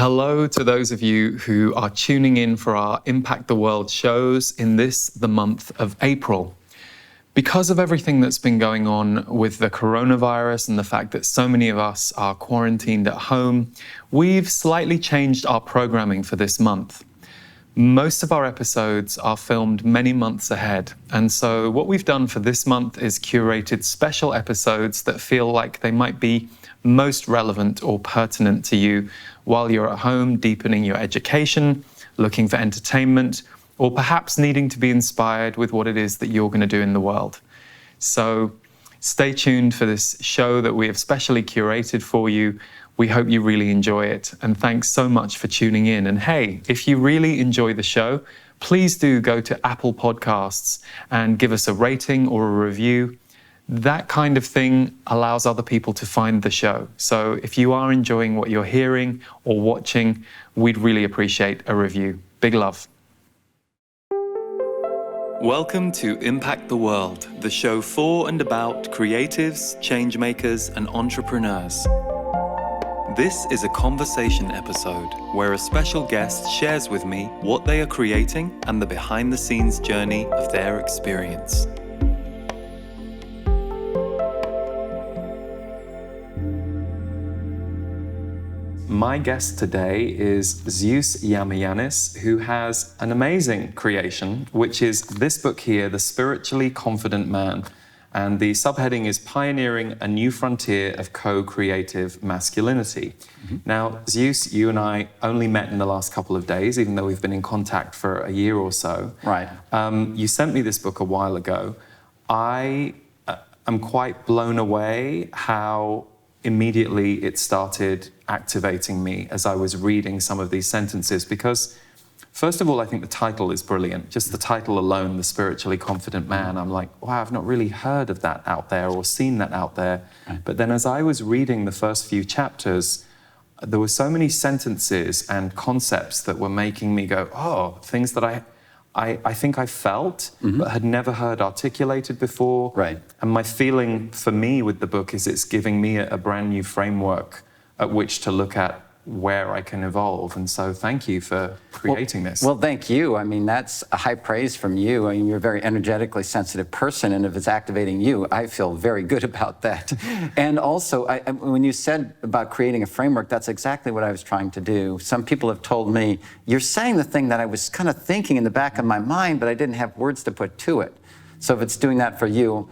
Hello to those of you who are tuning in for our Impact the World shows in the month of April. Because of everything that's been going on with the coronavirus and the fact that so many of us are quarantined at home, we've slightly changed our programming for this month. Most of our episodes are filmed many months ahead, and so what we've done for this month is curated special episodes that feel like they might be most relevant or pertinent to you while you're at home deepening your education, looking for entertainment, or perhaps needing to be inspired with what it is that you're going to do in the world. So stay tuned for this show that we have specially curated for you. We hope you really enjoy it, and thanks so much for tuning in. And hey, if you really enjoy the show, please do go to Apple Podcasts and give us a rating or a review. That kind of thing allows other people to find the show. So if you are enjoying what you're hearing or watching, we'd really appreciate a review. Big love. Welcome to Impact the World, the show for and about creatives, changemakers, and entrepreneurs. This is a conversation episode where a special guest shares with me what they are creating and the behind-the-scenes journey of their experience. My guest today is Zeus Yiamouyiannis, who has an amazing creation, which is this book here, The Spiritually Confident Man. And the subheading is Pioneering a New Frontier of Co-Creative Masculinity. Mm-hmm. Now, Zeus, you and I only met in the last couple of days, even though we've been in contact for a year or so. Right. You sent me this book a while ago. I am quite blown away how immediately it started activating me as I was reading some of these sentences, because first of all, I think the title is brilliant. Just the title alone, The Spiritually Confident Man, I'm like, wow, I've not really heard of that out there or seen that out there. Right. But then as I was reading the first few chapters, there were so many sentences and concepts that were making me go, oh, things that I think I felt, but had never heard articulated before. Right. And my feeling for me with the book is it's giving me a brand new framework at which to look at where I can evolve. And so thank you for creating this. Well, thank you. I mean, that's a high praise from you. I mean, you're a very energetically sensitive person, and if it's activating you, I feel very good about that. And also, when you said about creating a framework, that's exactly what I was trying to do. Some people have told me, you're saying the thing that I was kind of thinking in the back of my mind, but I didn't have words to put to it. So if it's doing that for you,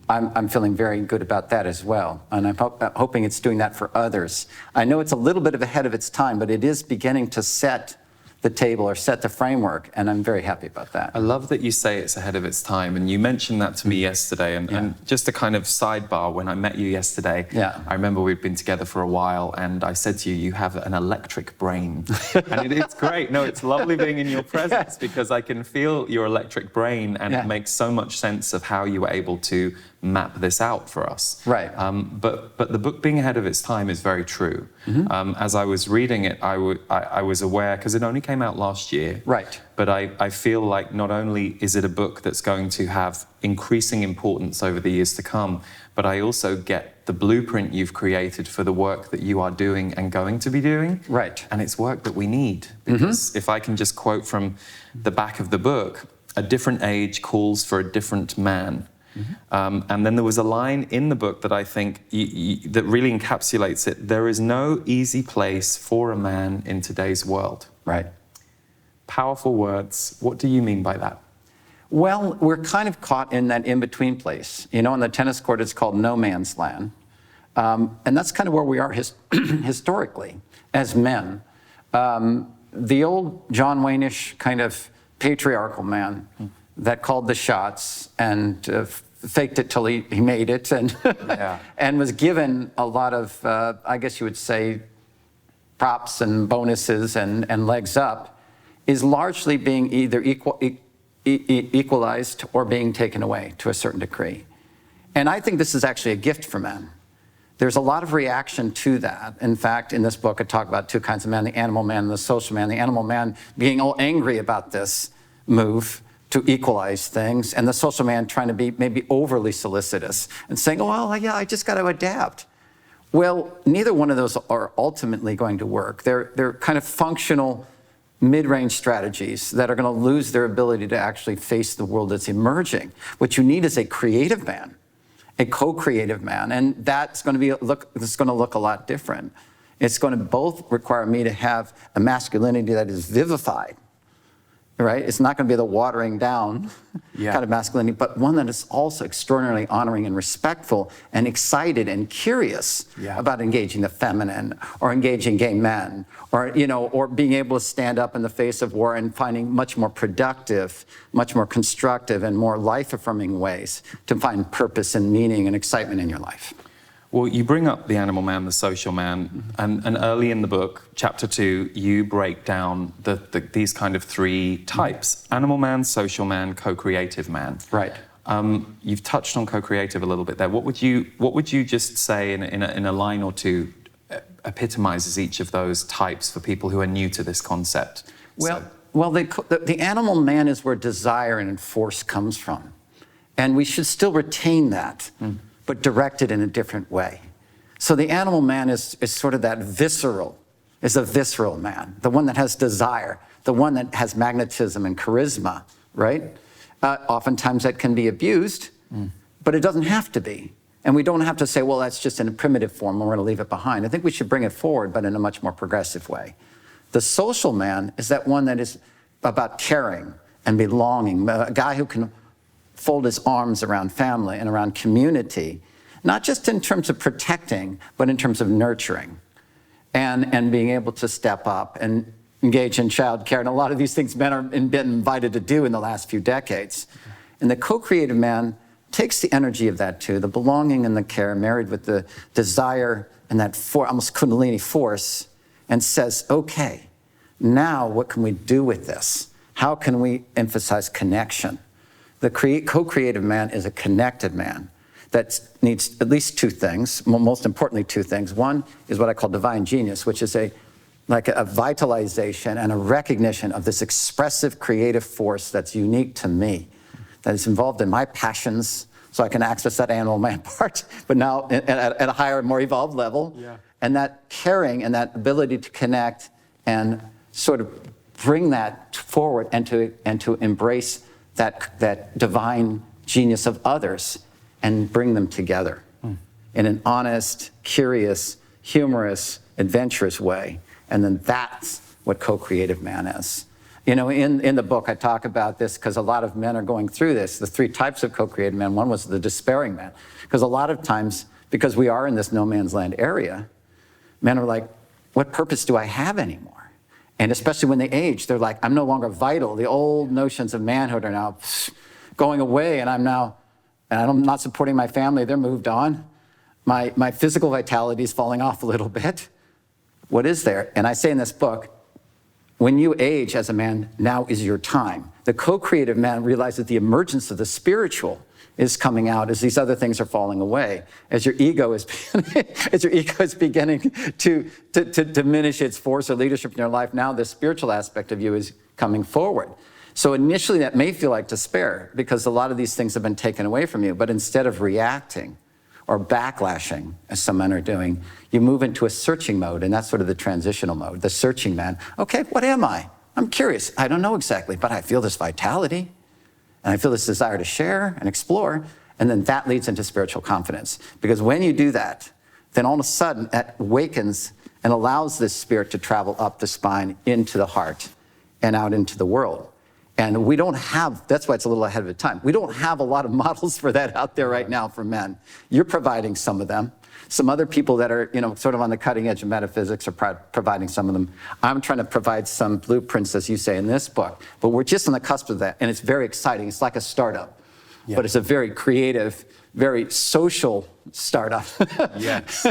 I'm feeling very good about that as well. And I'm hoping it's doing that for others. I know it's a little bit ahead of its time, but it is beginning to set the table or set the framework, and I'm very happy about that. I love that you say it's ahead of its time, and you mentioned that to me yesterday, and just a kind of sidebar, when I met you yesterday, I remember we'd been together for a while, and I said to you, you have an electric brain. And it's great. No, it's lovely being in your presence, because I can feel your electric brain, and it makes so much sense of how you were able to map this out for us. Right. But the book being ahead of its time is very true. As I was reading it, I was aware, because it only came out last year. Right. But I feel like not only is it a book that's going to have increasing importance over the years to come, but I also get the blueprint you've created for the work that you are doing and going to be doing. Right. And it's work that we need. Because if I can just quote from the back of the book, a different age calls for a different man. And then there was a line in the book that I think that really encapsulates it. There is no easy place for a man in today's world. Right. Powerful words. What do you mean by that? Well, we're kind of caught in that in-between place. You know, on the tennis court, it's called no man's land. And that's kind of where we are historically as men. The old John Wayne-ish kind of patriarchal man that called the shots and faked it till he made it, and and was given a lot of, I guess you would say, props and bonuses and legs up, is largely being either equalized or being taken away to a certain degree. And I think this is actually a gift for men. There's a lot of reaction to that. In fact, in this book, I talk about two kinds of men, the animal man and the social man. The animal man being all angry about this move to equalize things, and the social man trying to be maybe overly solicitous and saying, oh, well, yeah, I just got to adapt. Well, neither one of those are ultimately going to work. They're kind of functional mid-range strategies that are going to lose their ability to actually face the world that's emerging. What you need is a creative man, a co-creative man, and that's going to look a lot different. It's going to both require me to have a masculinity that is vivified, right? It's not going to be the watering down kind of masculinity, but one that is also extraordinarily honoring and respectful and excited and curious about engaging the feminine or engaging gay men or, or being able to stand up in the face of war and finding much more productive, much more constructive and more life-affirming ways to find purpose and meaning and excitement in your life. Well, you bring up the animal man, the social man, and early in the book, chapter 2, you break down these kind of three types: animal man, social man, co-creative man. Right. You've touched on co-creative a little bit there. What would you just say in a line or two epitomizes each of those types for people who are new to this concept? Well, the animal man is where desire and force comes from, and we should still retain that. But directed in a different way. So the animal man is sort of that visceral, is a visceral man, the one that has desire, the one that has magnetism and charisma, right? Oftentimes that can be abused, but it doesn't have to be. And we don't have to say, well, that's just in a primitive form and we're gonna leave it behind. I think we should bring it forward, but in a much more progressive way. The social man is that one that is about caring and belonging, a guy who can fold his arms around family and around community, not just in terms of protecting, but in terms of nurturing and being able to step up and engage in childcare. And a lot of these things men have been invited to do in the last few decades. And the co-creative man takes the energy of that too, the belonging and the care married with the desire and that almost kundalini force, and says, okay, now what can we do with this? How can we emphasize connection? The co-creative man is a connected man that needs at least two things, most importantly two things. One is what I call divine genius, which is like a vitalization and a recognition of this expressive creative force that's unique to me, that is involved in my passions, so I can access that animal man part, but now at a higher, more evolved level. And that caring and that ability to connect and sort of bring that forward and to embrace that divine genius of others and bring them together in an honest, curious, humorous, adventurous way. And then that's what co-creative man is. In the book, I talk about this because a lot of men are going through this, the three types of co-creative man. One was the despairing man. Because a lot of times, because we are in this no man's land area, men are like, what purpose do I have anymore? And especially when they age, they're like, I'm no longer vital. The old notions of manhood are now going away, and I'm not supporting my family. They're moved on. My physical vitality is falling off a little bit. What is there? And I say in this book, when you age as a man, now is your time. The co-creative man realizes the emergence of the spiritual is coming out as these other things are falling away, as your ego is beginning to diminish its force or leadership in your life. Now the spiritual aspect of you is coming forward. So initially that may feel like despair because a lot of these things have been taken away from you, but instead of reacting or backlashing, as some men are doing, you move into a searching mode, and that's sort of the transitional mode, the searching man. Okay, what am I? I'm curious. I don't know exactly, but I feel this vitality. And I feel this desire to share and explore, and then that leads into spiritual confidence. Because when you do that, then all of a sudden that awakens and allows this spirit to travel up the spine into the heart and out into the world. And we don't have, that's why it's a little ahead of its time. We don't have a lot of models for that out there right now for men. You're providing some of them. Some other people that are, sort of on the cutting edge of metaphysics are providing some of them. I'm trying to provide some blueprints, as you say, in this book. But we're just on the cusp of that, and it's very exciting. It's like a startup, but it's a very creative, very social startup. Yes,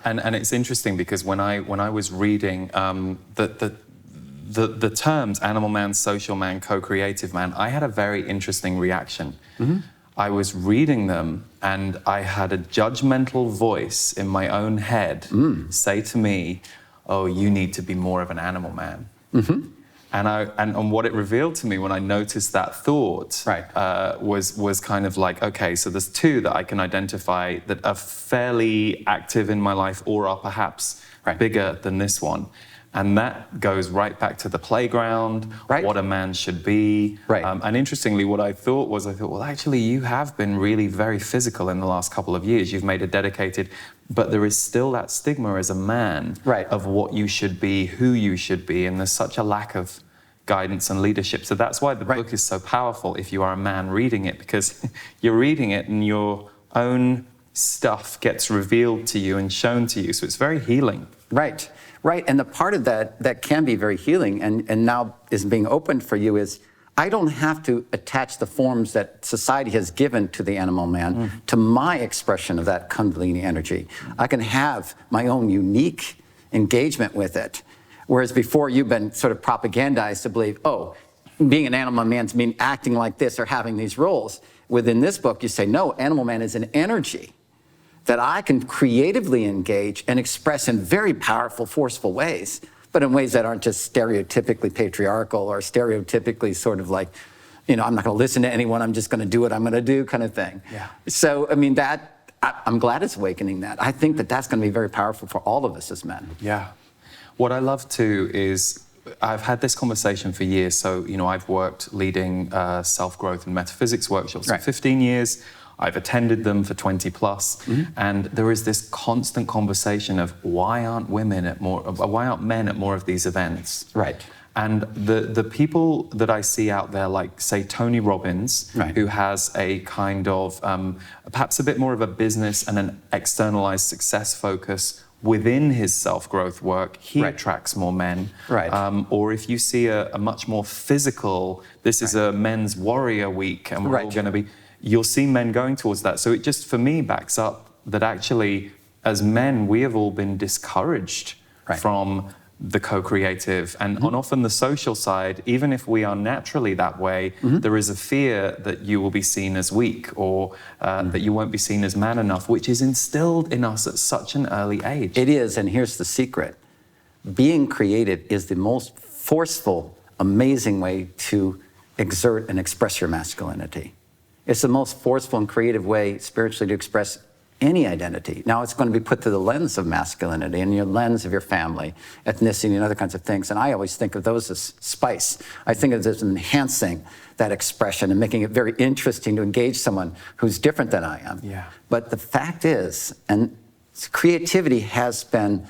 and it's interesting because when I was reading the terms animal man, social man, co-creative man, I had a very interesting reaction. I was reading them and I had a judgmental voice in my own head say to me, oh, you need to be more of an animal man. And what it revealed to me when I noticed that thought was kind of like, okay, so there's two that I can identify that are fairly active in my life or are perhaps bigger than this one. And that goes right back to the playground, what a man should be. And interestingly, what I thought, well, actually, you have been really very physical in the last couple of years. You've made a dedicated, but there is still that stigma as a man of what you should be, who you should be, and there's such a lack of guidance and leadership. So that's why the book is so powerful if you are a man reading it, because you're reading it and your own stuff gets revealed to you and shown to you. So it's very healing. Right. And the part of that can be very healing and now is being opened for you is, I don't have to attach the forms that society has given to the animal man to my expression of that Kundalini energy. I can have my own unique engagement with it. Whereas before you've been sort of propagandized to believe, oh, being an animal man's mean acting like this or having these roles. Within this book, you say, no, animal man is an energy that I can creatively engage and express in very powerful, forceful ways, but in ways that aren't just stereotypically patriarchal or stereotypically sort of like, I'm not going to listen to anyone, I'm just going to do what I'm going to do kind of thing. So, I mean, I'm glad it's awakening that. I think that's going to be very powerful for all of us as men. What I love too is I've had this conversation for years. So, I've worked leading self-growth and metaphysics workshops for 15 years. I've attended them for 20 plus. And there is this constant conversation of why aren't men at more of these events? And the people that I see out there, like, say, Tony Robbins, who has a kind of, perhaps a bit more of a business and an externalized success focus within his self-growth work, he attracts more men. Or if you see a much more physical, this is a men's warrior week, and we're all going to be, you'll see men going towards that. So it just, for me, backs up that actually, as men, we have all been discouraged from the co-creative. And on often the social side, even if we are naturally that way, there is a fear that you will be seen as weak or that you won't be seen as man enough, which is instilled in us at such an early age. It is, and here's the secret. Being creative is the most forceful, amazing way to exert and express your masculinity. It's the most forceful and creative way spiritually to express any identity. Now, it's going to be put through the lens of masculinity and your lens of your family, ethnicity, and other kinds of things. And I always think of those as spice. I think of it as enhancing that expression and making it very interesting to engage someone who's different than I am. But the fact is, and creativity has been,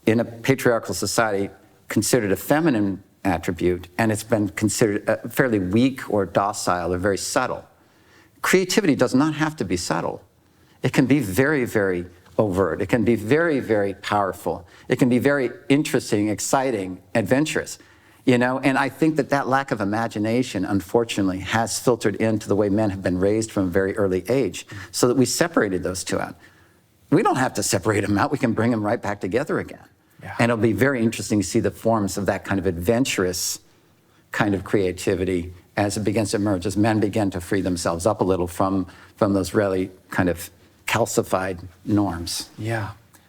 in a patriarchal society, considered a feminine attribute, and it's been considered fairly weak or docile or very subtle. Creativity does not have to be subtle. It can be very, very overt. It can be very, very powerful. It can be very interesting, exciting, adventurous. And I think that lack of imagination, unfortunately, has filtered into the way men have been raised from a very early age, so that we separated those two out. We don't have to separate them out. We can bring them right back together again. And it'll be very interesting to see the forms of that kind of adventurous kind of creativity as it begins to emerge, as men begin to free themselves up a little from those really kind of calcified norms.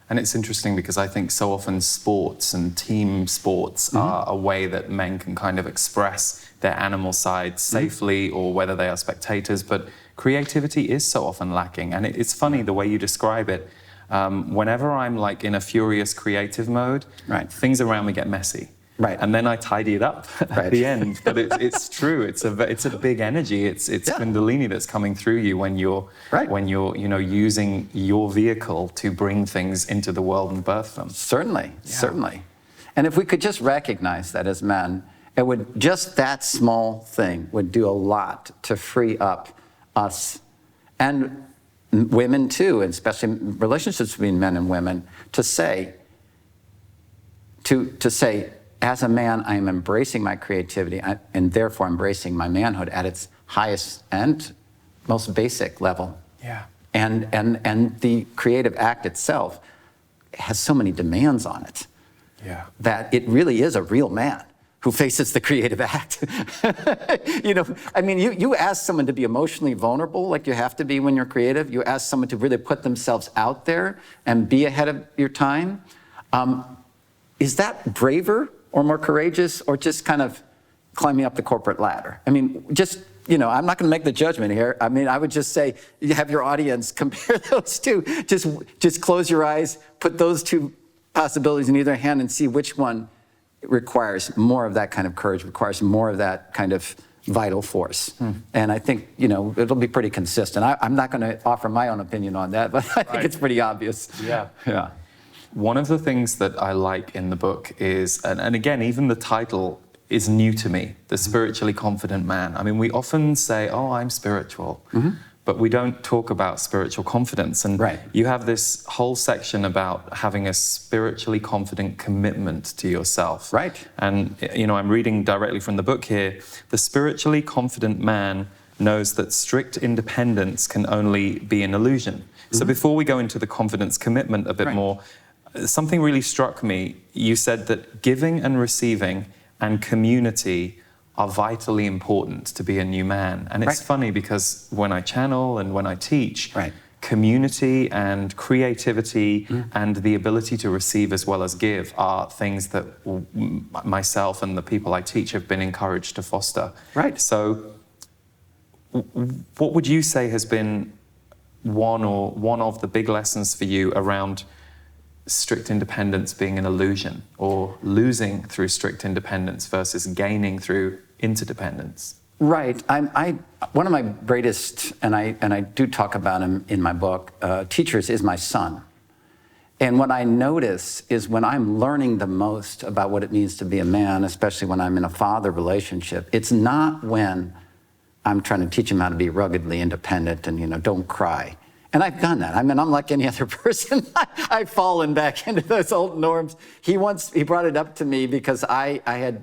And it's interesting because I think so often sports and team sports are a way that men can kind of express their animal side safely, or whether they are spectators, but creativity is so often lacking. And it's funny the way you describe it. Whenever I'm like in a furious creative mode, things around me get messy. And then I tidy it up at the end. But it's true. It's a big energy. It's Kundalini that's coming through you when you're using your vehicle to bring things into the world and birth them. Certainly. And if we could just recognize that as men, just that small thing would do a lot to free up us and women too, and especially relationships between men and women, to say, as a man, I am embracing my creativity and therefore embracing my manhood at its highest and most basic level. And the creative act itself has so many demands on it that it really is a real man who faces the creative act. You ask someone to be emotionally vulnerable like you have to be when you're creative. You ask someone to really put themselves out there and be ahead of your time. Is that braver or more courageous or just kind of climbing up the corporate ladder? I mean, just, I'm not going to make the judgment here. I mean, I would just say you have your audience compare those two. Just close your eyes, put those two possibilities in either hand and see which one requires more of that kind of courage, requires more of that kind of vital force. And I think, it'll be pretty consistent. I'm not going to offer my own opinion on that, but I think it's pretty obvious. Yeah. One of the things that I like in the book is, and again, even the title is new to me, The Spiritually Confident Man. I mean, we often say, oh, I'm spiritual, but we don't talk about spiritual confidence. And you have this whole section about having a spiritually confident commitment to yourself. And, I'm reading directly from the book here. The spiritually confident man knows that strict independence can only be an illusion. So before we go into the confidence commitment a bit more, something really struck me. You said that giving and receiving and community are vitally important to be a new man. And it's funny because when I channel and when I teach, community and creativity and the ability to receive as well as give are things that myself and the people I teach have been encouraged to foster. So what would you say has been one of the big lessons for you around strict independence being an illusion, or losing through strict independence versus gaining through interdependence? One of my greatest, and I do talk about him in my book, teachers is my son. And what I notice is when I'm learning the most about what it means to be a man, especially when I'm in a father relationship, it's not when I'm trying to teach him how to be ruggedly independent and, don't cry. And I've done that. I mean, I'm like any other person. I've fallen back into those old norms. He brought it up to me because I had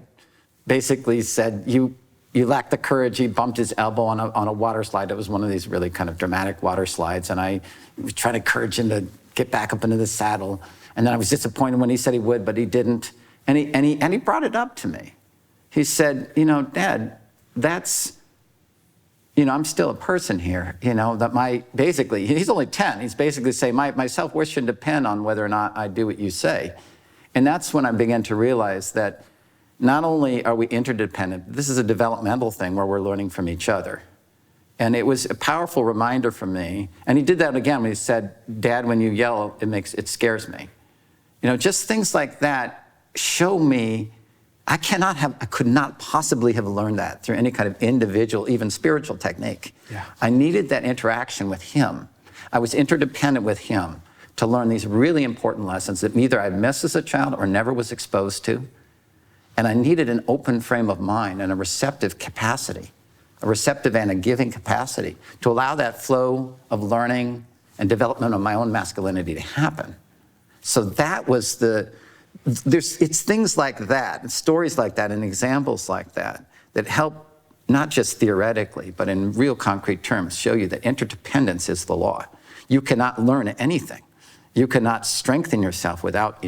basically said, you lack the courage. He bumped his elbow on a water slide. It was one of these really kind of dramatic water slides. And I was trying to encourage him to get back up into the saddle. And then I was disappointed when he said he would, but he didn't. And he brought it up to me. He said, Dad, that's... I'm still a person here, basically, he's only 10. He's basically saying, my self-worth shouldn't depend on whether or not I do what you say. And that's when I began to realize that not only are we interdependent, this is a developmental thing where we're learning from each other. And it was a powerful reminder for me. And he did that again when he said, Dad, when you yell, it scares me. Just things like that show me I could not possibly have learned that through any kind of individual, even spiritual technique. I needed that interaction with him. I was interdependent with him to learn these really important lessons that either I missed as a child or never was exposed to. And I needed an open frame of mind and a receptive capacity, a receptive and a giving capacity to allow that flow of learning and development of my own masculinity to happen. So that was it's things like that, and stories like that, and examples like that help not just theoretically, but in real concrete terms, show you that interdependence is the law. You cannot learn anything. You cannot strengthen yourself without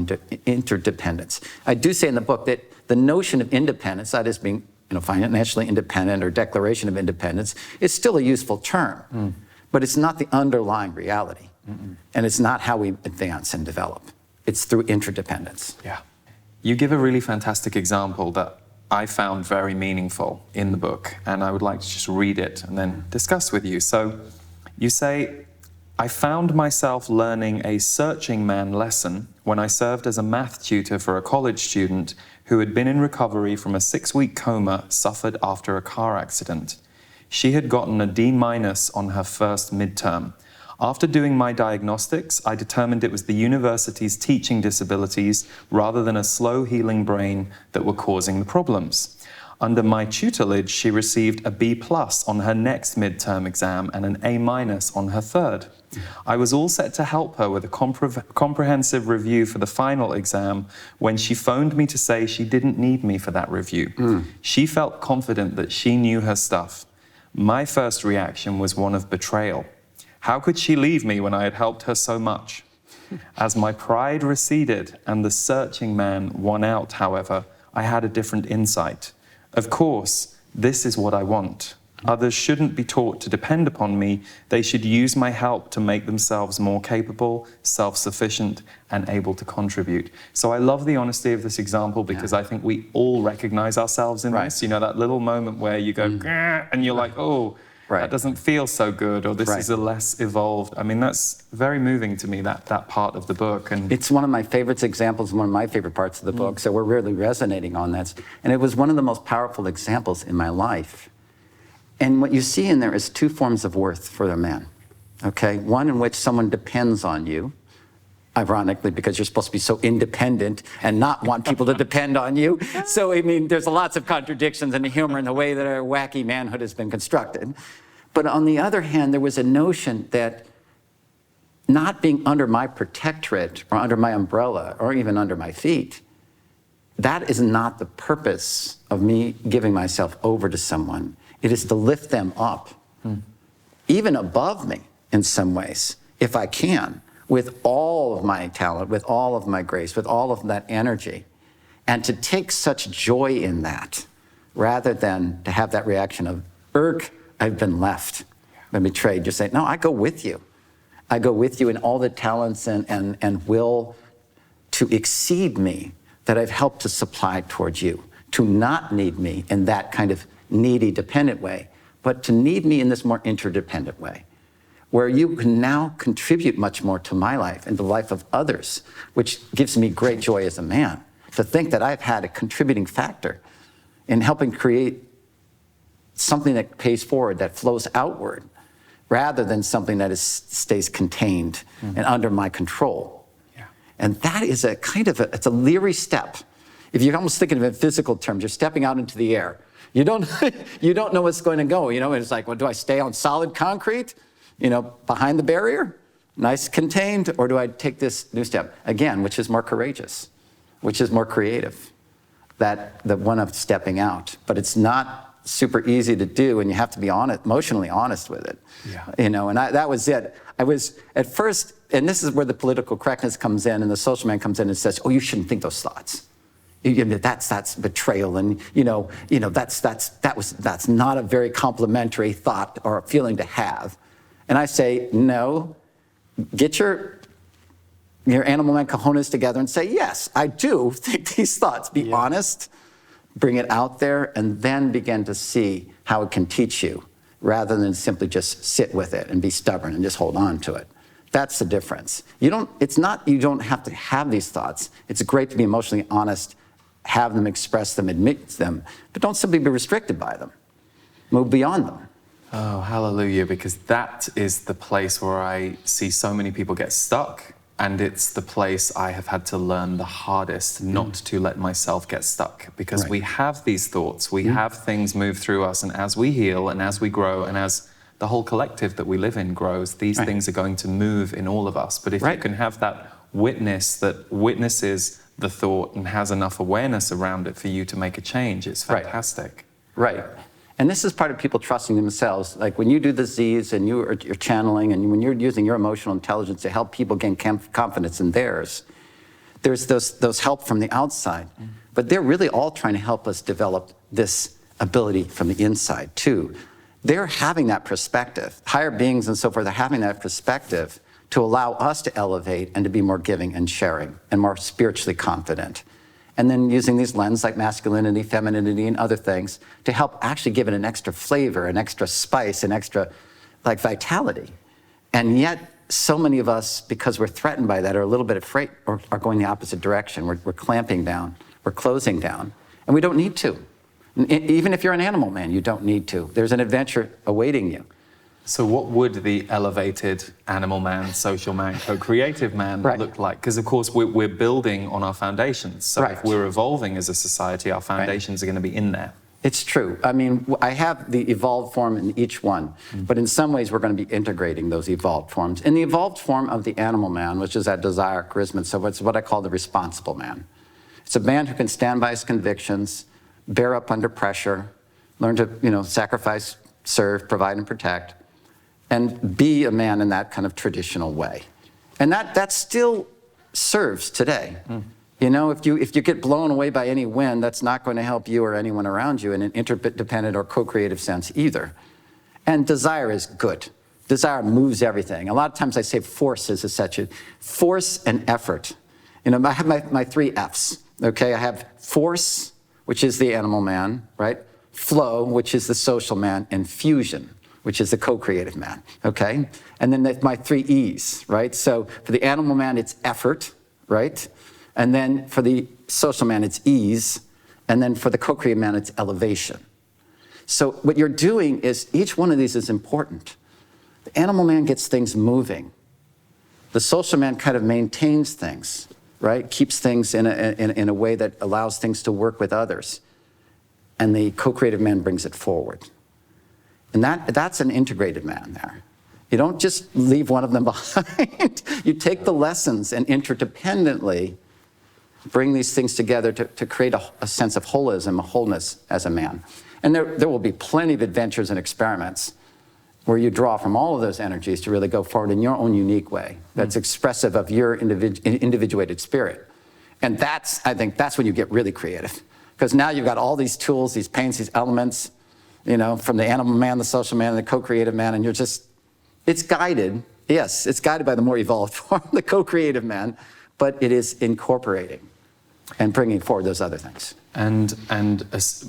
interdependence. I do say in the book that the notion of independence, that is being financially independent or declaration of independence, is still a useful term, but it's not the underlying reality, and it's not how we advance and develop. It's through interdependence. You give a really fantastic example that I found very meaningful in the book, and I would like to just read it and then discuss with you. So you say, I found myself learning a searching man lesson when I served as a math tutor for a college student who had been in recovery from a 6-week coma suffered after a car accident. She had gotten a D- on her first midterm. After doing my diagnostics, I determined it was the university's teaching disabilities rather than a slow-healing brain that were causing the problems. Under my tutelage, she received a B+ on her next midterm exam and an A- on her third. I was all set to help her with a comprehensive review for the final exam when she phoned me to say she didn't need me for that review. She felt confident that she knew her stuff. My first reaction was one of betrayal. How could she leave me when I had helped her so much? As my pride receded and the searching man won out, however, I had a different insight. Of course, this is what I want. Others shouldn't be taught to depend upon me. They should use my help to make themselves more capable, self-sufficient, and able to contribute. So I love the honesty of this example because I think we all recognize ourselves in this. You know, that little moment where you go, "Grr," and you're like, oh, that doesn't feel so good, or this is a less evolved. I mean, that's very moving to me, that part of the book. And it's one of my favorite examples, one of my favorite parts of the book, so we're really resonating on that. And it was one of the most powerful examples in my life. And what you see in there is two forms of worth for a man, okay? One in which someone depends on you, ironically, because you're supposed to be so independent and not want people to depend on you. So, I mean, there's lots of contradictions in the humor and the way that our wacky manhood has been constructed. But on the other hand, there was a notion that not being under my protectorate or under my umbrella or even under my feet, that is not the purpose of me giving myself over to someone. It is to lift them up, even above me in some ways, if I can, with all of my talent, with all of my grace, with all of that energy, and to take such joy in that, rather than to have that reaction of, irk, I've been left, been betrayed. Just say, no, I go with you. I go with you in all the talents and will to exceed me that I've helped to supply towards you, to not need me in that kind of needy, dependent way, but to need me in this more interdependent way, where you can now contribute much more to my life and the life of others, which gives me great joy as a man, to think that I've had a contributing factor in helping create something that pays forward, that flows outward, rather than something that stays contained and under my control. And that is a kind of it's a leery step. If you're almost thinking of it in physical terms, you're stepping out into the air. You don't know what's going to go, you know, it's like, well, do I stay on solid concrete, you know, behind the barrier, nice contained, or do I take this new step, again, which is more courageous, which is more creative, the one of stepping out. But it's not super easy to do, and you have to be honest, emotionally honest with it, you know, and that was it. I was, at first, and this is where the political correctness comes in, and the social man comes in and says, oh, you shouldn't think those thoughts. That's betrayal, and that's not a very complimentary thought or feeling to have. And I say, no, get your animal man cojones together and say, yes, I do think these thoughts. Be honest, bring it out there, and then begin to see how it can teach you, rather than simply just sit with it and be stubborn and just hold on to it. That's the difference. You don't have to have these thoughts. It's great to be emotionally honest, have them, express them, admit them, but don't simply be restricted by them. Move beyond them. Oh, hallelujah, because that is the place where I see so many people get stuck, and it's the place I have had to learn the hardest not to let myself get stuck, because we have these thoughts, we have things move through us, and as we heal and as we grow and as the whole collective that we live in grows, these things are going to move in all of us. But if you can have that witness that witnesses the thought and has enough awareness around it for you to make a change, it's fantastic. Right. And this is part of people trusting themselves. Like when you do the Z's and you're channeling, and when you're using your emotional intelligence to help people gain confidence in theirs, there's those help from the outside. But they're really all trying to help us develop this ability from the inside too. They're having that perspective. Higher beings and so forth are having that perspective to allow us to elevate and to be more giving and sharing and more spiritually confident. And then using these lenses like masculinity, femininity, and other things to help actually give it an extra flavor, an extra spice, an extra like vitality. And yet, so many of us, because we're threatened by that, are a little bit afraid, or are going the opposite direction. We're clamping down, we're closing down, and we don't need to. Even if you're an animal man, you don't need to. There's an adventure awaiting you. So what would the elevated animal man, social man, co-creative man look like? Because, of course, we're building on our foundations. So if we're evolving as a society, our foundations are going to be in there. It's true. I mean, I have the evolved form in each one, but in some ways we're going to be integrating those evolved forms. In the evolved form of the animal man, which is that desire, charisma, so it's what I call the responsible man. It's a man who can stand by his convictions, bear up under pressure, learn to, sacrifice, serve, provide, and protect, and be a man in that kind of traditional way. And that still serves today. You know, if you get blown away by any wind, that's not going to help you or anyone around you in an interdependent or co-creative sense either. And desire is good. Desire moves everything. A lot of times I say force is such a force and effort. You know, I have my 3 F's, okay? I have force, which is the animal man, right? Flow, which is the social man, and fusion, which is the co-creative man, okay? And then my 3 E's, right? So for the animal man, it's effort, right? And then for the social man, it's ease. And then for the co-creative man, it's elevation. So what you're doing is, each one of these is important. The animal man gets things moving. The social man kind of maintains things, right? Keeps things in a way that allows things to work with others. And the co-creative man brings it forward. And that's an integrated man there. You don't just leave one of them behind. You take the lessons and interdependently bring these things together to create a sense of holism, a wholeness as a man. And there will be plenty of adventures and experiments where you draw from all of those energies to really go forward in your own unique way that's expressive of your individuated spirit. And I think that's when you get really creative. Because now you've got all these tools, these paints, these elements, you know, from the animal man, the social man, and the co-creative man, and it's guided. Yes, it's guided by the more evolved form, the co-creative man, but it is incorporating and bringing forward those other things. And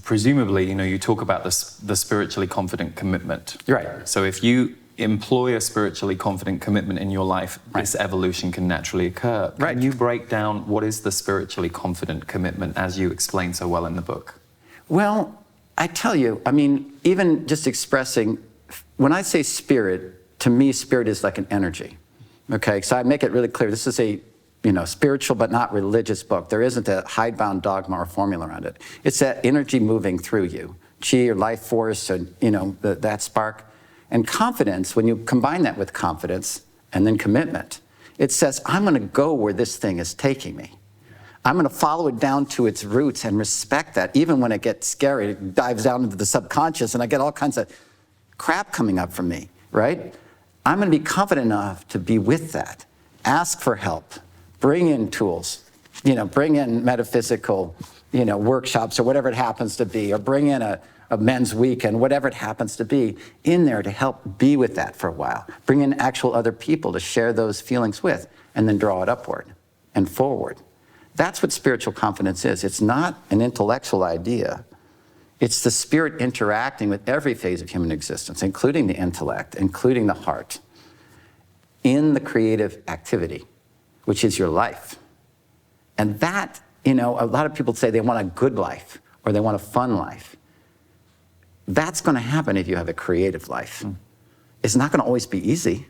presumably, you know, you talk about the spiritually confident commitment. Right. So if you employ a spiritually confident commitment in your life, this evolution can naturally occur. Right. Can you break down what is the spiritually confident commitment, as you explain so well in the book? Well, I tell you, I mean, even just expressing, when I say spirit, to me, spirit is like an energy. Okay, so I make it really clear. This is a spiritual but not religious book. There isn't a hidebound dogma or formula around it. It's that energy moving through you, chi or life force, or that spark. And confidence, when you combine that with confidence and then commitment, it says, I'm going to go where this thing is taking me. I'm going to follow it down to its roots and respect that. Even when it gets scary, it dives down into the subconscious and I get all kinds of crap coming up from me, right? I'm going to be confident enough to be with that. Ask for help. Bring in tools. Bring in metaphysical, workshops or whatever it happens to be, or bring in a men's weekend, whatever it happens to be, in there to help be with that for a while. Bring in actual other people to share those feelings with, and then draw it upward and forward. That's what spiritual confidence is. It's not an intellectual idea. It's the spirit interacting with every phase of human existence, including the intellect, including the heart, in the creative activity, which is your life. And that, a lot of people say they want a good life or they want a fun life. That's going to happen if you have a creative life. It's not going to always be easy,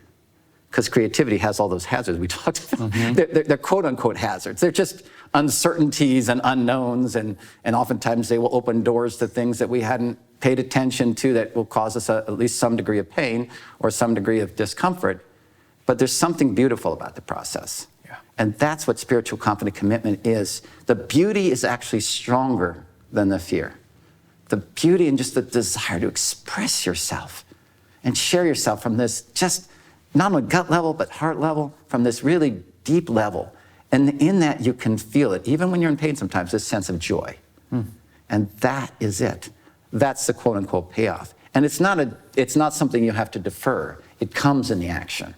because creativity has all those hazards we talked about. They're quote-unquote hazards. They're just uncertainties and unknowns, and oftentimes they will open doors to things that we hadn't paid attention to that will cause us at least some degree of pain or some degree of discomfort. But there's something beautiful about the process. Yeah. And that's what spiritual confident commitment is. The beauty is actually stronger than the fear. The beauty and just the desire to express yourself and share yourself from this just not only gut level, but heart level, from this really deep level. And in that you can feel it, even when you're in pain sometimes, this sense of joy. And that is it. That's the quote unquote payoff. And it's not something you have to defer. It comes in the action.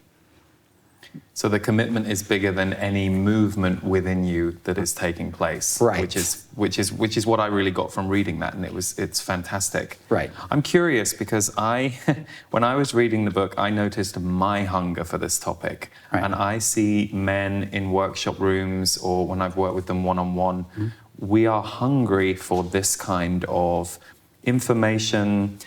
So the commitment is bigger than any movement within you that is taking place, right? Which is what I really got from reading that, and it's fantastic. Right. I'm curious because when I was reading the book, I noticed my hunger for this topic, right. And I see men in workshop rooms or when I've worked with them one-on-one, we are hungry for this kind of information,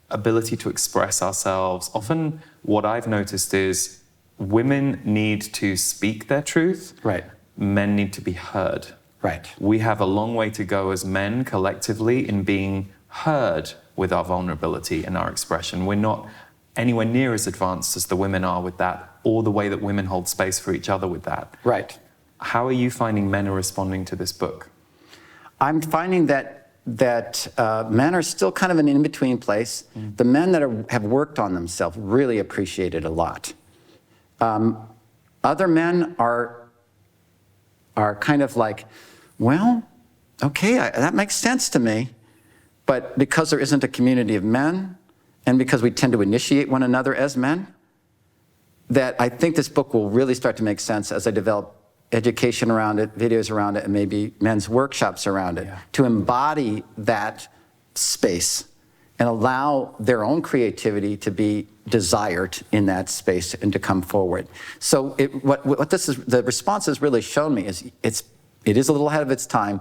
ability to express ourselves. Often, what I've noticed is, women need to speak their truth. Right. Men need to be heard. Right. We have a long way to go as men collectively in being heard with our vulnerability and our expression. We're not anywhere near as advanced as the women are with that, or the way that women hold space for each other with that. Right. How are you finding men are responding to this book? I'm finding that men are still kind of an in-between place. The men that have worked on themselves really appreciate it a lot. Other men are are kind of like, well, okay, that makes sense to me. But because there isn't a community of men, and because we tend to initiate one another as men, that I think this book will really start to make sense as I develop education around it, videos around it, and maybe men's workshops around it, to embody that space and allow their own creativity to be desired in that space and to come forward. So what this is, the response has really shown me is it is a little ahead of its time.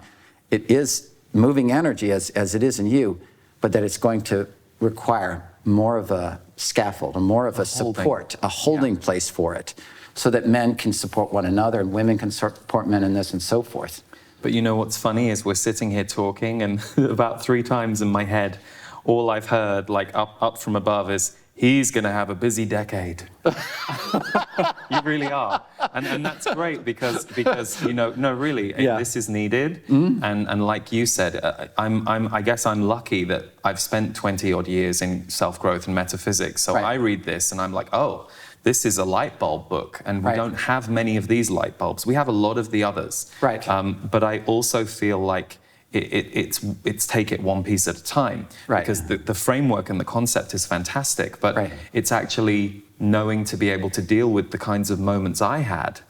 It is moving energy as it is in you, but that it's going to require more of a scaffold, or more of a support, a holding place for it, so that men can support one another and women can support men in this and so forth. But you know what's funny is we're sitting here talking, and about 3 times in my head, all I've heard, like up from above, is, he's going to have a busy decade. You really are. And that's great because you know, no, really, this is needed. And like you said, I guess I'm lucky that I've spent 20 odd years in self-growth and metaphysics. So I read this and I'm like, oh, this is a light bulb book. And we don't have many of these light bulbs. We have a lot of the others. But I also feel like it's take it one piece at a time, because the framework and the concept is fantastic, but it's actually knowing to be able to deal with the kinds of moments I had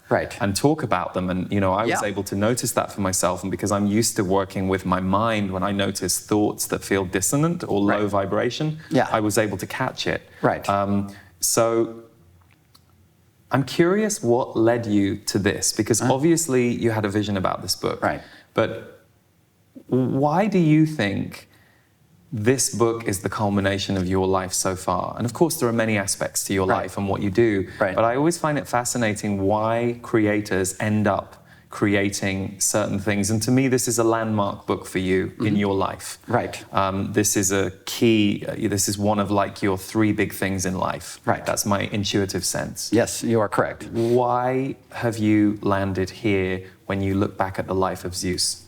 and talk about them. And you know, I was able to notice that for myself, and because I'm used to working with my mind, when I notice thoughts that feel dissonant or low vibration, I was able to catch it. So I'm curious what led you to this, because obviously you had a vision about this book, but why do you think this book is the culmination of your life so far? And of course, there are many aspects to your life and what you do, but I always find it fascinating why creators end up creating certain things. And to me, this is a landmark book for you in your life. This is a key, this is one of like your 3 big things in life. That's my intuitive sense. Yes, you are correct. Why have you landed here when you look back at the life of Zeus?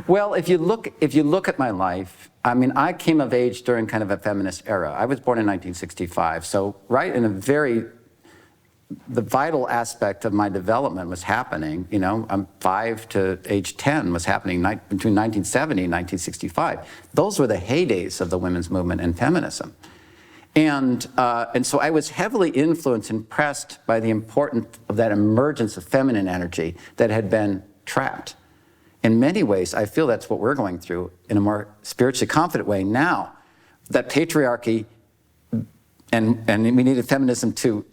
Well, if you look at my life, I mean, I came of age during kind of a feminist era. I was born in 1965, so in the vital aspect of my development was happening. You know, I'm 5 to age 10 was happening between 1970 and 1965. Those were the heydays of the women's movement and feminism. And so I was heavily influenced and impressed by the importance of that emergence of feminine energy that had been trapped. In many ways, I feel that's what we're going through in a more spiritually confident way now. That patriarchy, and we needed feminism to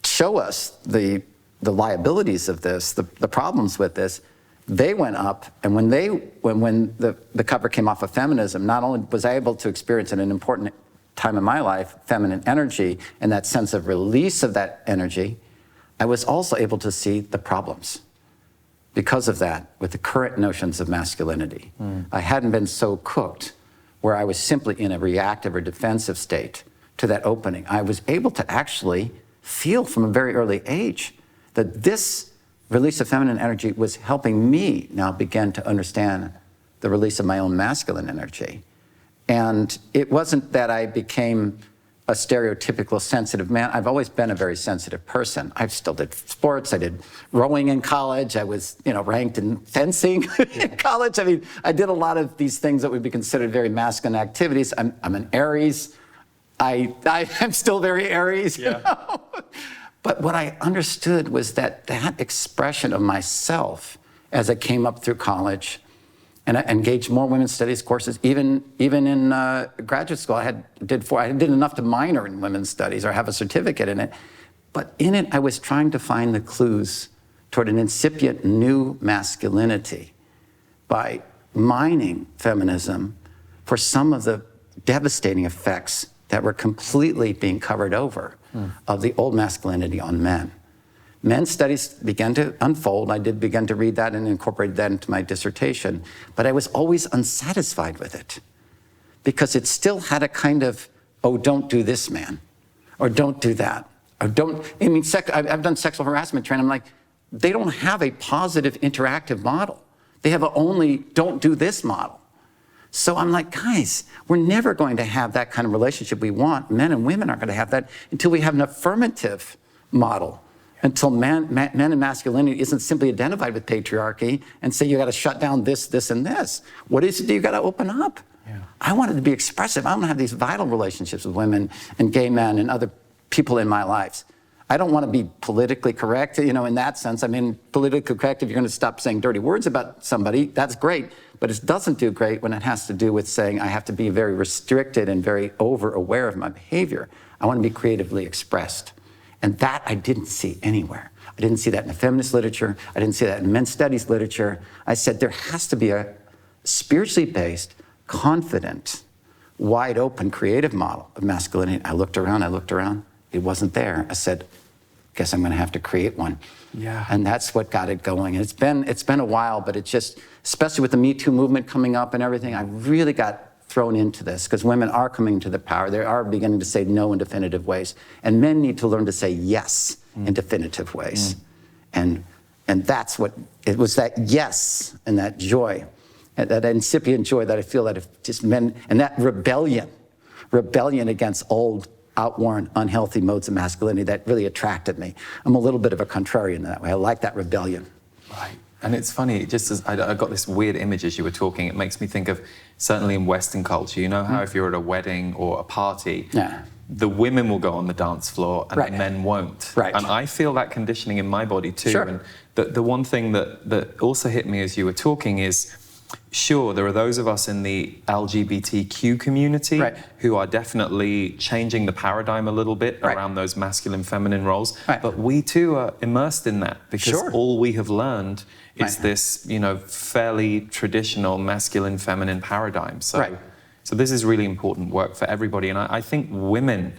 show us the liabilities of this, the problems with this. They went up, and when the cover came off of feminism, not only was I able to experience at an important time in my life feminine energy and that sense of release of that energy, I was also able to see the problems. Because of that, with the current notions of masculinity. I hadn't been so cooked where I was simply in a reactive or defensive state to that opening. I was able to actually feel from a very early age that this release of feminine energy was helping me now begin to understand the release of my own masculine energy. And it wasn't that I became a stereotypical sensitive man. I've always been a very sensitive person. I still did sports. I did rowing in college. I was, ranked in fencing in college. I mean, I did a lot of these things that would be considered very masculine activities. I'm an Aries. I am still very Aries. You know? But what I understood was that expression of myself as I came up through college, and I engaged more women's studies courses. Even in graduate school, I did enough to minor in women's studies or have a certificate in it. But in it, I was trying to find the clues toward an incipient new masculinity by mining feminism for some of the devastating effects that were completely being covered over of the old masculinity on men. Men's studies began to unfold. I did begin to read that and incorporate that into my dissertation. But I was always unsatisfied with it because it still had a kind of, oh, don't do this, man, or don't do that, or don't, I've done sexual harassment training. I'm like, they don't have a positive interactive model. They have a only don't do this model. So I'm like, guys, we're never going to have that kind of relationship we want. Men and women aren't going to have that until we have an affirmative model until men and masculinity isn't simply identified with patriarchy and say you got to shut down this, this, and this. What is it that you got to open up? Yeah. I wanted to be expressive. I want to have these vital relationships with women and gay men and other people in my lives. I don't want to be politically correct, in that sense. I mean, politically correct, if you're going to stop saying dirty words about somebody, that's great. But it doesn't do great when it has to do with saying I have to be very restricted and very over-aware of my behavior. I want to be creatively expressed. And that I didn't see anywhere. I didn't see that in the feminist literature. I didn't see that in men's studies literature. I said there has to be a spiritually based, confident, wide open, creative model of masculinity. I looked around. It wasn't there. I said, guess I'm going to have to create one. Yeah. And that's what got it going. And it's been a while, but it just, especially with the Me Too movement coming up and everything, I really got thrown into this because women are coming to the power. They are beginning to say no in definitive ways. And men need to learn to say yes in definitive ways. And that's what, it was that yes and that joy, and that incipient joy that I feel that if just men, and that rebellion against old, outworn, unhealthy modes of masculinity that really attracted me. I'm a little bit of a contrarian in that way. I like that rebellion. Right. And it's funny, just as I got this weird image as you were talking, it makes me think of, certainly in Western culture, you know how if you're at a wedding or a party, the women will go on the dance floor and the men won't. Right. And I feel that conditioning in my body too. Sure. And the one thing that also hit me as you were talking is, sure, there are those of us in the LGBTQ community who are definitely changing the paradigm a little bit around those masculine, feminine roles. But we too are immersed in that because all we have learned is this, fairly traditional masculine, feminine paradigm. So this is really important work for everybody. And I think women,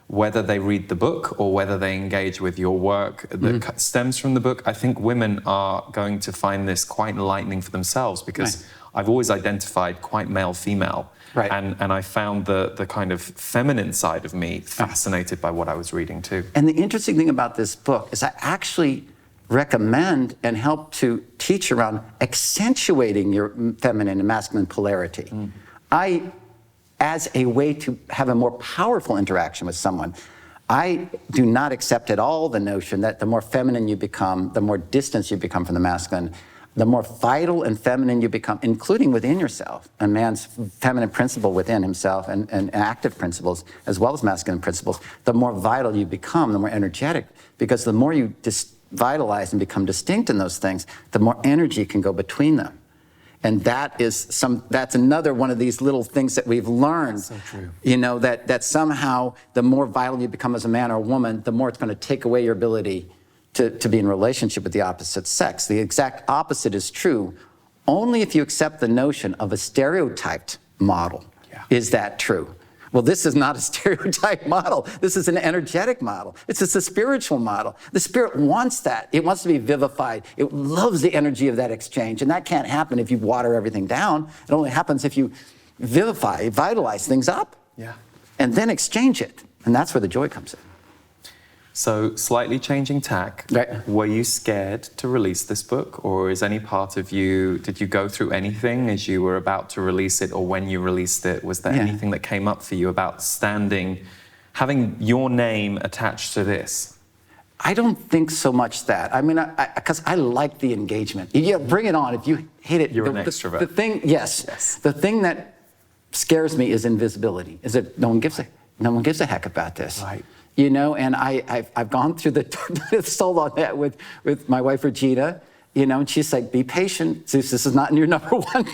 whether they read the book or whether they engage with your work that stems from the book, I think women are going to find this quite enlightening for themselves because I've always identified quite male-female. And I found the kind of feminine side of me fascinated by what I was reading too. And the interesting thing about this book is I actually recommend and help to teach around accentuating your feminine and masculine polarity. As a way to have a more powerful interaction with someone. I do not accept at all the notion that the more feminine you become, the more distance you become from the masculine, the more vital and feminine you become, including within yourself, a man's feminine principle within himself and active principles, as well as masculine principles, the more vital you become, the more energetic, because the more you vitalize and become distinct in those things, the more energy can go between them. And that's another one of these little things that we've learned. So true. That somehow the more vital you become as a man or a woman, the more it's going to take away your ability to be in relationship with the opposite sex. The exact opposite is true only if you accept the notion of a stereotyped model. Is that true? Well, this is not a stereotype model. This is an energetic model. It's just a spiritual model. The spirit wants that. It wants to be vivified. It loves the energy of that exchange. And that can't happen if you water everything down. It only happens if you vivify, vitalize things up. And then exchange it. And that's where the joy comes in. So, slightly changing tack, were you scared to release this book? Or is any part of you, did you go through anything as you were about to release it or when you released it? Was there anything that came up for you about having your name attached to this? I don't think so much that. I mean, because I like the engagement. Yeah, bring it on. If you hate it. You're an extrovert. The thing that scares me is invisibility, is that no one gives a heck about this. And I've gone through the soul on that with my wife Regina, and she's like, be patient, Zeus, this is not your number one,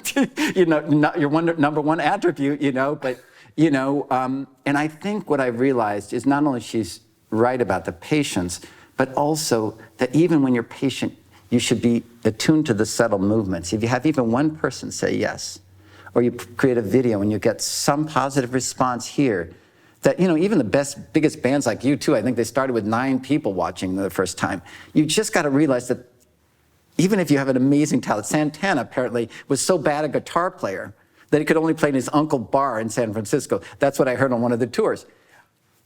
not your number one attribute, but, and I think what I've realized is not only she's right about the patience, but also that even when you're patient, you should be attuned to the subtle movements. If you have even one person say yes, or you create a video and you get some positive response here, that, even the biggest bands like U2, I think they started with 9 people watching the first time. You just got to realize that even if you have an amazing talent, Santana apparently was so bad a guitar player that he could only play in his uncle's bar in San Francisco. That's what I heard on one of the tours.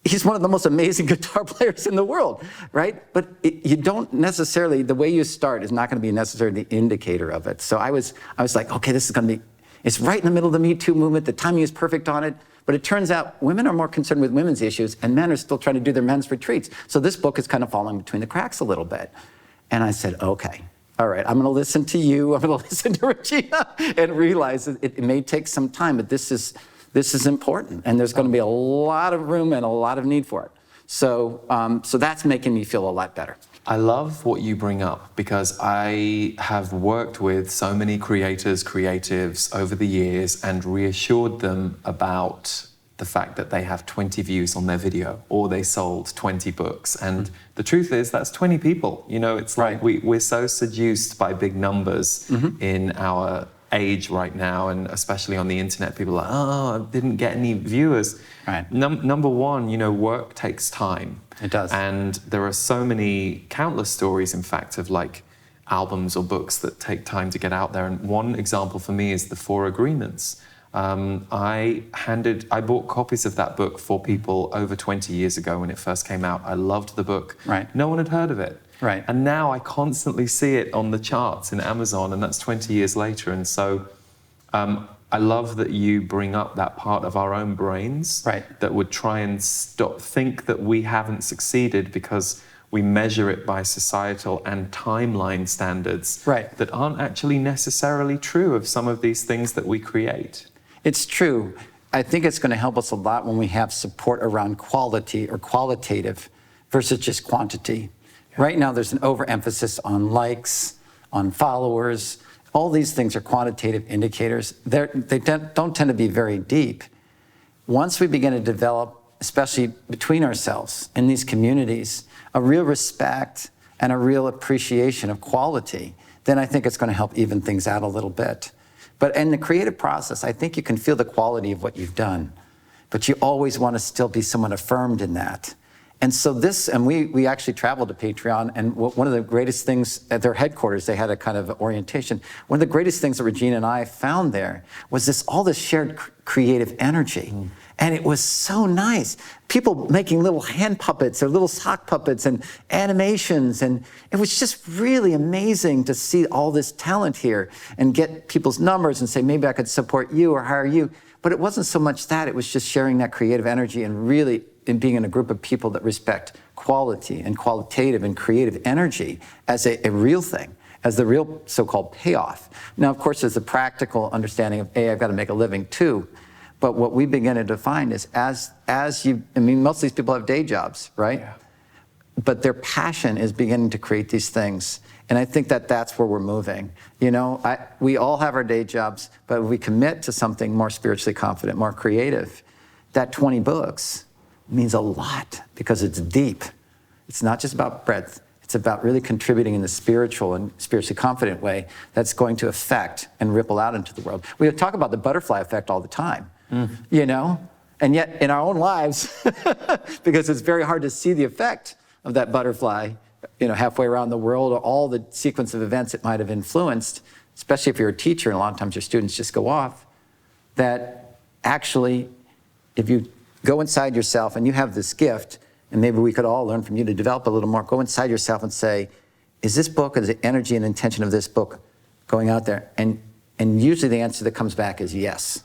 He's one of the most amazing guitar players in the world, right? But you don't necessarily, the way you start is not going to be necessarily the indicator of it. So I was like, okay, this is going to be, It's right in the middle of the Me Too movement. The timing is perfect on it. But it turns out women are more concerned with women's issues, and men are still trying to do their men's retreats. So this book is kind of falling between the cracks a little bit. And I said, okay, all right, I'm going to listen to you. I'm going to listen to Regina, and realize that it may take some time, but this is important, and there's going to be a lot of room and a lot of need for it. So that's making me feel a lot better. I love what you bring up, because I have worked with so many creators, creatives over the years, and reassured them about the fact that they have 20 views on their video, or they sold 20 books. And the truth is, that's 20 people. You know, it's like we're so seduced by big numbers in our age right now, and especially on the internet. People are like, oh, I didn't get any viewers. Right. Number one, you know, work takes time. It does. And there are so many, countless stories, in fact, of like albums or books that take time to get out there. And one example for me is The Four Agreements. I bought copies of that book for people over 20 years ago when it first came out. I loved the book. Right. No one had heard of it. Right. And now I constantly see it on the charts in Amazon, and that's 20 years later. And so I love that you bring up that part of our own brains that would try and think that we haven't succeeded because we measure it by societal and timeline standards that aren't actually necessarily true of some of these things that we create. It's true. I think it's going to help us a lot when we have support around quality or qualitative versus just quantity. Yeah. Right now, there's an overemphasis on likes, on followers. All these things are quantitative indicators. They don't tend to be very deep. Once we begin to develop, especially between ourselves in these communities, a real respect and a real appreciation of quality, then I think it's going to help even things out a little bit. But in the creative process, I think you can feel the quality of what you've done, but you always want to still be somewhat affirmed in that. And so we actually traveled to Patreon, and one of the greatest things at their headquarters, they had a kind of orientation. One of the greatest things that Regina and I found there was all this shared creative energy. And it was so nice. People making little hand puppets or little sock puppets and animations. And it was just really amazing to see all this talent here and get people's numbers and say, maybe I could support you or hire you. But it wasn't so much that, it was just sharing that creative energy and really being in a group of people that respect quality and qualitative and creative energy as a real thing, as the real so-called payoff. Now, of course, there's the practical understanding of, A, I've got to make a living too. But what we begin to define is most of these people have day jobs, right? Yeah. But their passion is beginning to create these things. And I think that's where we're moving. You know, we all have our day jobs, but if we commit to something more spiritually confident, more creative, that 20 books means a lot because it's deep. It's not just about breadth. It's about really contributing in the spiritual and spiritually confident way that's going to affect and ripple out into the world. We talk about the butterfly effect all the time. You know, and yet in our own lives, because it's very hard to see the effect of that butterfly, you know, halfway around the world, or all the sequence of events it might have influenced, especially if you're a teacher and a lot of times your students just go off, that actually, if you go inside yourself and you have this gift, and maybe we could all learn from you to develop a little more, go inside yourself and say, is this book, is the energy and intention of this book going out there? And usually the answer that comes back is yes.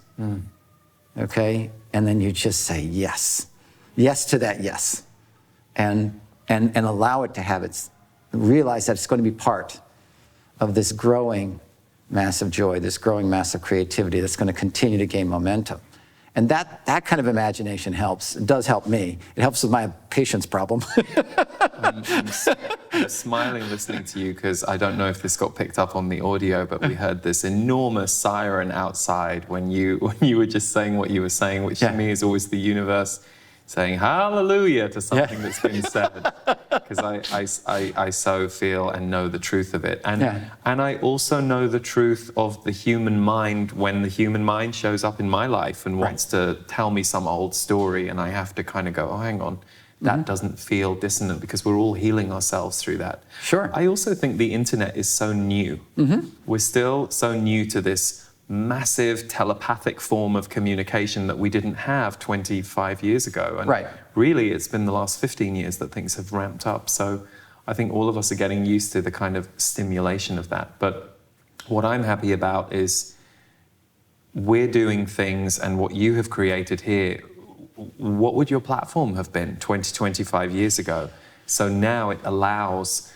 Okay, and then you just say yes to that yes, and allow it to have realize that it's going to be part of this growing mass of joy, this growing mass of creativity that's going to continue to gain momentum. And that kind of imagination helps. It does help me. It helps with my patience problem. I'm smiling listening to you because I don't know if this got picked up on the audio, but we heard this enormous siren outside when you were just saying what you were saying, which to me is always the universe saying hallelujah to something that's been said, because I so feel and know the truth of it. And I also know the truth of the human mind when the human mind shows up in my life and wants to tell me some old story, and I have to kind of go, oh, hang on, that doesn't feel dissonant, because we're all healing ourselves through that. Sure. I also think the internet is so new. We're still so new to this massive telepathic form of communication that we didn't have 25 years ago. And really, it's been the last 15 years that things have ramped up. So I think all of us are getting used to the kind of stimulation of that. But what I'm happy about is we're doing things and what you have created here, what would your platform have been 20, 25 years ago? So now it allows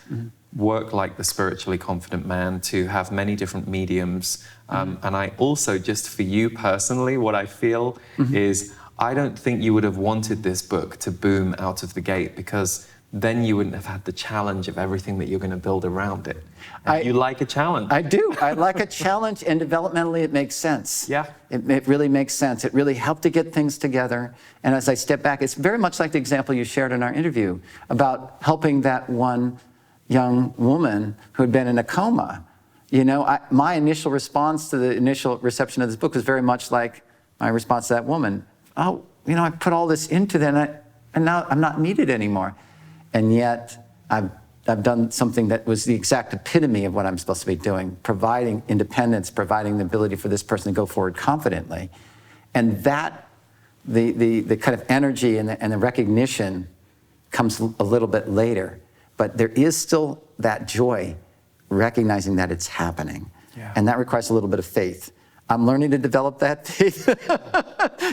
work like the Spiritually Confident Man to have many different mediums. And I also, just for you personally, what I feel is I don't think you would have wanted this book to boom out of the gate, because then you wouldn't have had the challenge of everything that you're going to build around it. You like a challenge. I do. I like a challenge, and developmentally it makes sense. Yeah. It really makes sense. It really helped to get things together. And as I step back, it's very much like the example you shared in our interview about helping that one young woman who had been in a coma. You know, my initial response to the initial reception of this book was very much like my response to that woman. Oh, you know, I put all this into that, and now I'm not needed anymore. And yet, I've done something that was the exact epitome of what I'm supposed to be doing, providing independence, providing the ability for this person to go forward confidently. And that, the kind of energy and the recognition comes a little bit later. But there is still that joy, recognizing that it's happening. Yeah. And that requires a little bit of faith. I'm learning to develop that faith.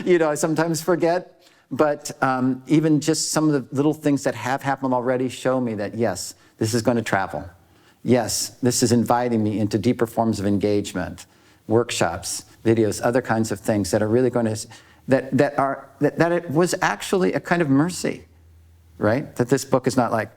You know, I sometimes forget. But even just some of the little things that have happened already show me that, yes, this is going to travel. Yes, this is inviting me into deeper forms of engagement, workshops, videos, other kinds of things that are really going to, that it was actually a kind of mercy, right? That this book is not like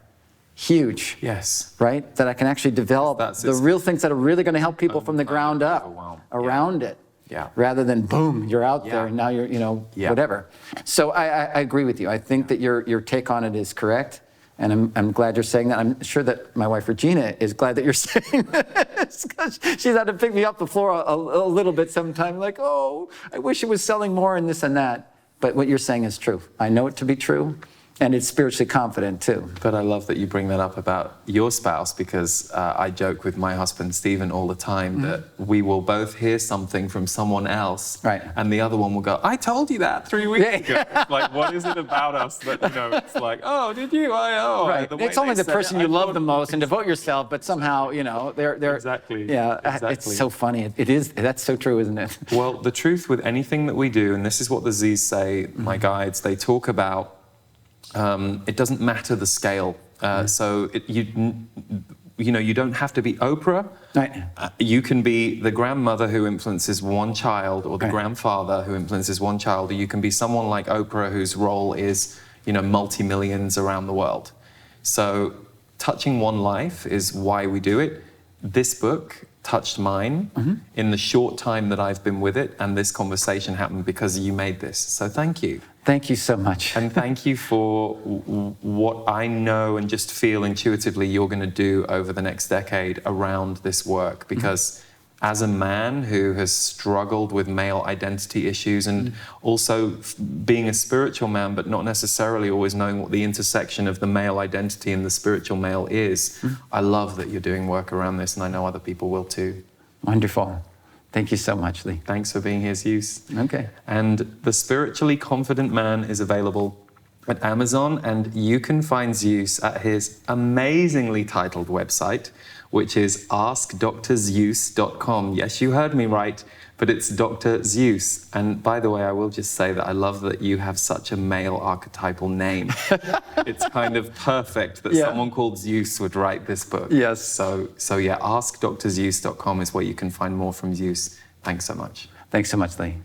huge. Yes. Right? That I can actually develop the real things that are really going to help people from the ground up around it. Yeah. Rather than boom, you're out there and now you're, you know, whatever. So I agree with you. I think that your take on it is correct, and I'm glad you're saying that. I'm sure that my wife Regina is glad that you're saying this, because she's had to pick me up the floor a little bit sometime, like, oh, I wish it was selling more and this and that. But what you're saying is true. I know it to be true. And it's spiritually confident too. But I love that you bring that up about your spouse, because I joke with my husband Stephen all the time that we will both hear something from someone else, right, and the other one will go, "I told you that 3 weeks ago." It's like, what is it about us that, you know? It's like, "Oh, did you? Right. It's only the person you love the most and devote yourself, but somehow, you know, they're exactly. Yeah, exactly. It's so funny. It is. That's so true, isn't it? Well, the truth with anything that we do, and this is what the Z's say, my guides, they talk about. It doesn't matter the scale. So you know, you don't have to be Oprah. Right. You can be the grandmother who influences one child, or the grandfather who influences one child, or you can be someone like Oprah whose role is, you know, multi-millions around the world. So touching one life is why we do it. This book touched mine in the short time that I've been with it, and this conversation happened because you made this. So thank you. Thank you so much. And thank you for what I know and just feel intuitively you're going to do over the next decade around this work. Because as a man who has struggled with male identity issues, and also being a spiritual man, but not necessarily always knowing what the intersection of the male identity and the spiritual male is, I love that you're doing work around this, and I know other people will too. Wonderful. Thank you so much, Lee. Thanks for being here, Zeus. Okay. And The Spiritually Confident Man is available at Amazon, and you can find Zeus at his amazingly titled website, which is askdrzeus.com. Yes, you heard me right, but it's Dr. Zeus. And by the way, I will just say that I love that you have such a male archetypal name. It's kind of perfect that someone called Zeus would write this book. Yes. So yeah, askdrzeus.com is where you can find more from Zeus. Thanks so much. Thanks so much, Lee.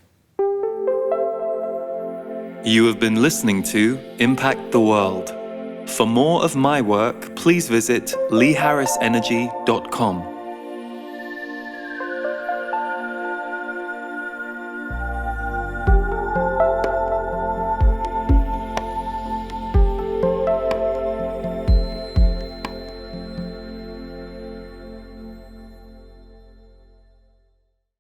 You have been listening to Impact the World. For more of my work, please visit leeharrisenergy.com.